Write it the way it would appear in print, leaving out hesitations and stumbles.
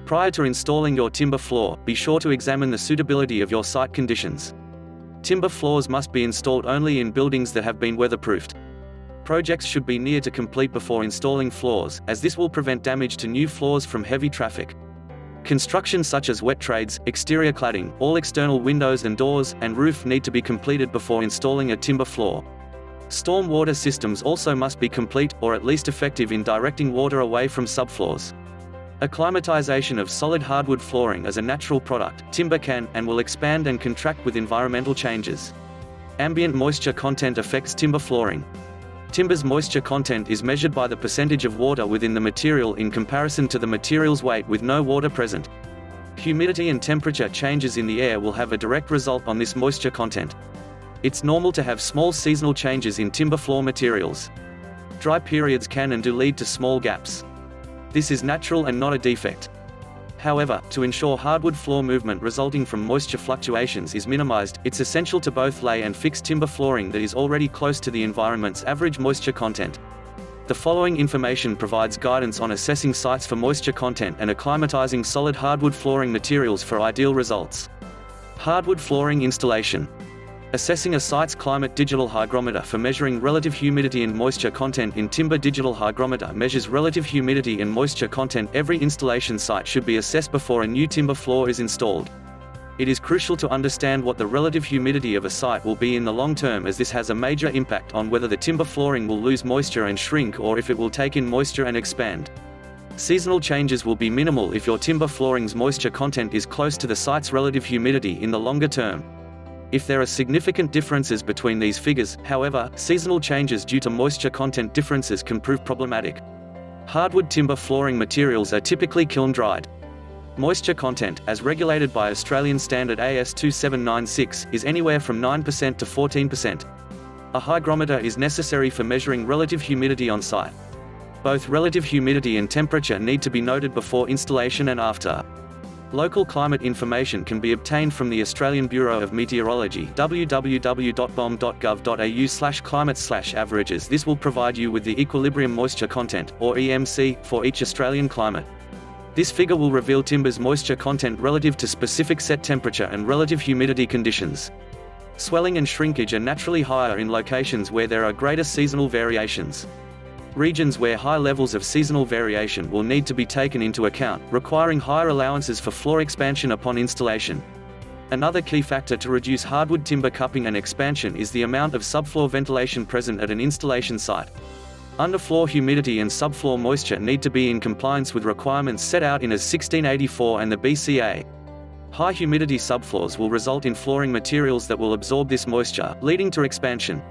Prior to installing your timber floor, be sure to examine the suitability of your site conditions. Timber floors must be installed only in buildings that have been weatherproofed. Projects should be near to complete before installing floors, as this will prevent damage to new floors from heavy traffic. Construction such as wet trades, exterior cladding, all external windows and doors, and roof need to be completed before installing a timber floor. Storm water systems also must be complete, or at least effective in directing water away from subfloors. Acclimatization of solid hardwood flooring as a natural product, timber can and will expand and contract with environmental changes. Ambient moisture content affects timber flooring. Timber's moisture content is measured by the percentage of water within the material in comparison to the material's weight with no water present. Humidity and temperature changes in the air will have a direct result on this moisture content. It's normal to have small seasonal changes in timber floor materials. Dry periods can and do lead to small gaps. This is natural and not a defect. However, to ensure hardwood floor movement resulting from moisture fluctuations is minimized, it's essential to both lay and fix timber flooring that is already close to the environment's average moisture content. The following information provides guidance on assessing sites for moisture content and acclimatizing solid hardwood flooring materials for ideal results. Hardwood flooring installation. Assessing a site's climate digital hygrometer for measuring relative humidity and moisture content. In timber, digital hygrometer measures relative humidity and moisture content. Every installation site should be assessed before a new timber floor is installed. It is crucial to understand what the relative humidity of a site will be in the long term, as this has a major impact on whether the timber flooring will lose moisture and shrink or if it will take in moisture and expand. Seasonal changes will be minimal if your timber flooring's moisture content is close to the site's relative humidity in the longer term. If there are significant differences between these figures, however, seasonal changes due to moisture content differences can prove problematic. Hardwood timber flooring materials are typically kiln-dried. Moisture content, as regulated by Australian Standard AS 2796, is anywhere from 9% to 14%. A hygrometer is necessary for measuring relative humidity on site. Both relative humidity and temperature need to be noted before installation and after. Local climate information can be obtained from the Australian Bureau of Meteorology, www.bom.gov.au/climate/averages. This will provide you with the equilibrium moisture content, or EMC, for each Australian climate. This figure will reveal timber's moisture content relative to specific set temperature and relative humidity conditions. Swelling and shrinkage are naturally higher in locations where there are greater seasonal variations. Regions where high levels of seasonal variation will need to be taken into account, requiring higher allowances for floor expansion upon installation. Another key factor to reduce hardwood timber cupping and expansion is the amount of subfloor ventilation present at an installation site. Underfloor humidity and subfloor moisture need to be in compliance with requirements set out in AS 1684 and the BCA. High humidity subfloors will result in flooring materials that will absorb this moisture, leading to expansion.